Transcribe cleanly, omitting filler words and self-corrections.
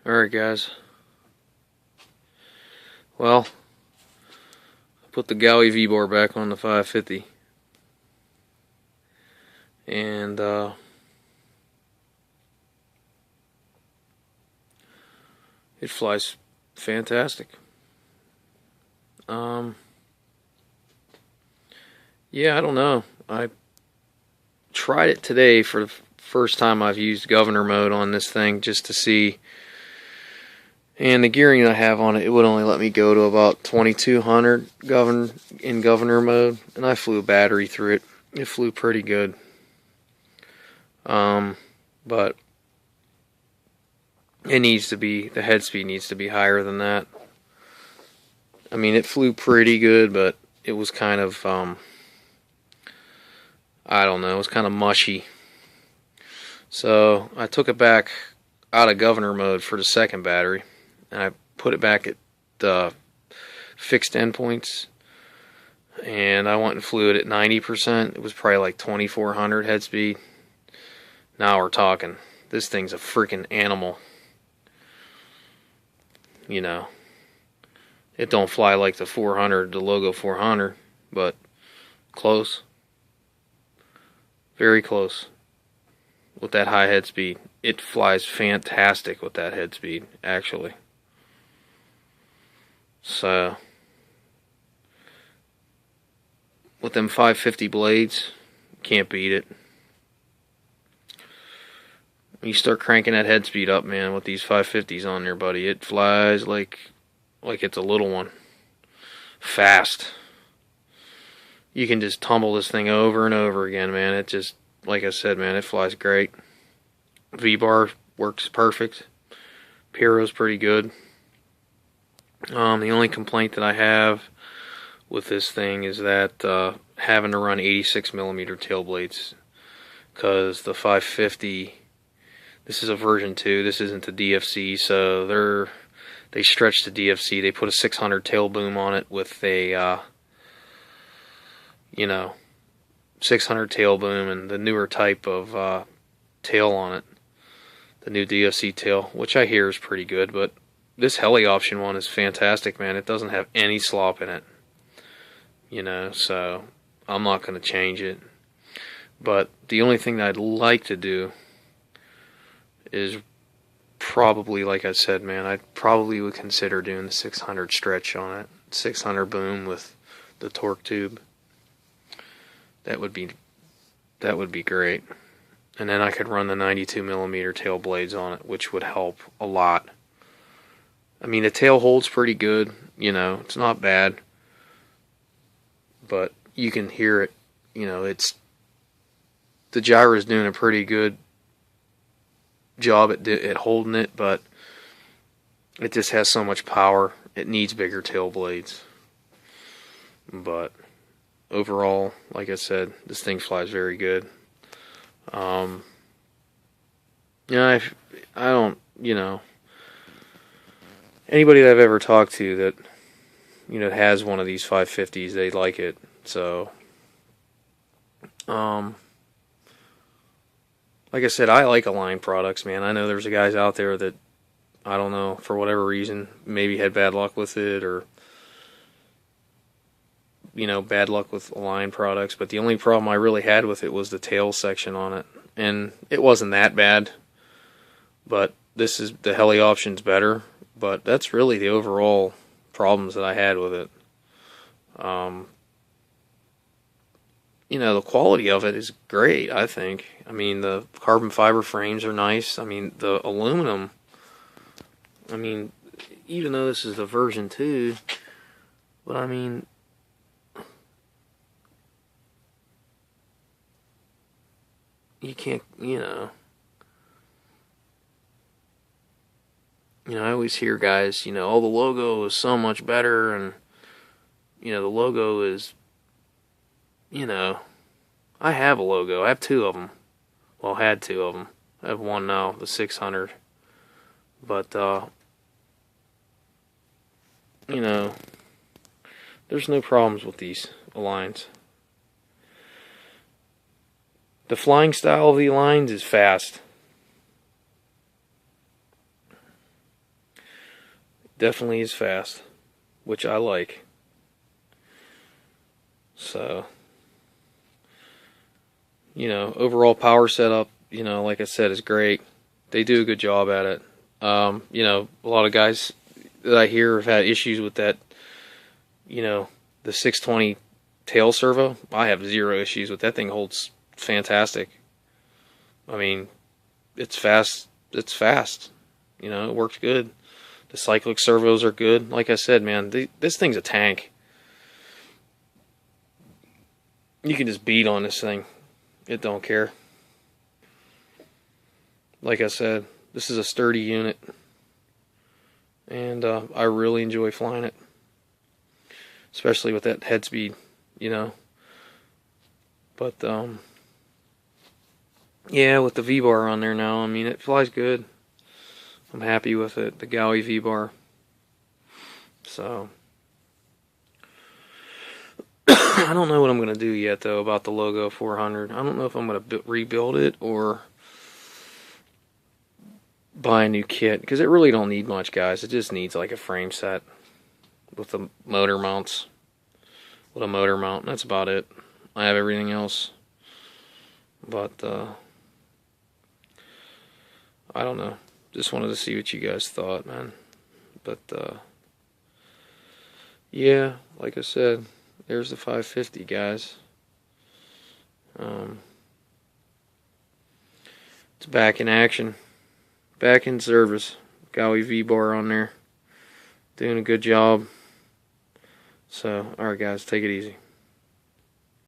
Alright guys, well, I put the Gowie V-bar back on the 550 and it flies fantastic. Yeah, I don't know. I tried it today for the first time. I've used governor mode on this thing just to see, and the gearing I have on it, it would only let me go to about 2200 in governor mode, and I flew a battery through it. It flew pretty good. But it needs to be, the head speed needs to be higher than that. I mean, it flew pretty good, but it was kind of, I don't know, it was kind of mushy. So I took it back out of governor mode for the second battery, and I put it back at the fixed endpoints, and I went and flew it at 90%. It was probably like 2400 head speed. Now we're talking. This thing's a freaking animal. You know, it don't fly like the 400, the Logo 400, but close. Very close. With that high head speed. It flies fantastic with that head speed, actually. So, with them 550 blades, can't beat it. When you start cranking that head speed up, man, with these 550s on there, buddy, it flies like it's a little one. Fast. You can just tumble this thing over and over again, man. It just, like I said, man, it flies great. V-bar works perfect. Pyro's pretty good. The only complaint that I have with this thing is that having to run 86mm tail blades, because the 550, this is a version 2, this isn't the DFC, so they stretched the DFC. They put a 600 tail boom on it with a 600 tail boom and the newer type of tail on it, the new DFC tail, which I hear is pretty good. But this heli option one is fantastic, man. It doesn't have any slop in it, so I'm not going to change it. But the only thing that I'd like to do is probably, like I said, man, I probably would consider doing the 600 stretch on it, 600 boom with the torque tube. That would be great. And then I could run the 92mm tail blades on it, which would help a lot. I mean, the tail holds pretty good, it's not bad. But you can hear it, the gyro is doing a pretty good job at holding it, but it just has so much power. It needs bigger tail blades. But overall, like I said, this thing flies very good. I don't, anybody that I've ever talked to that, has one of these 550s, they like it. So, like I said, I like Align products, man. I know there's guys out there that, I don't know, for whatever reason, maybe had bad luck with it, or bad luck with Align products, but the only problem I really had with it was the tail section on it, and it wasn't that bad, but this is, the heli option's better, but that's really the overall problems that I had with it. The quality of it is great, I think. I mean, the carbon fiber frames are nice. I mean, the aluminum, even though this is the version 2, but I mean, you can't, I always hear guys, oh, the logo is so much better, and, the logo is, I have a logo. I have 2 of them. Well, I had 2 of them. I have one now, the 600. But, there's no problems with these Aligns. The flying style of the Aligns is fast. definitely is fast, which I like. So, overall power setup, like I said, is great. They do a good job at it. A lot of guys that I hear have had issues with that, the 620 tail servo. I have zero issues with that thing. Holds fantastic. I mean, it's fast. It's fast. It works good. The cyclic servos are good. Like I said, man, this thing's a tank. You can just beat on this thing. It don't care. Like I said, this is a sturdy unit. And I really enjoy flying it. Especially with that head speed, But, yeah, with the V-bar on there now, I mean, it flies good. I'm happy with it, the Gowie V-bar. So, I don't know what I'm going to do yet, though, about the Logo 400. I don't know if I'm going to rebuild it or buy a new kit, because it really don't need much, guys. It just needs, like, a frame set with the motor mounts. With a motor mount, that's about it. I have everything else. But, I don't know. Just wanted to see what you guys thought, man. But, yeah, like I said, there's the 550, guys. It's back in action. Back in service. Gowie V-bar on there. Doing a good job. So, alright guys, take it easy.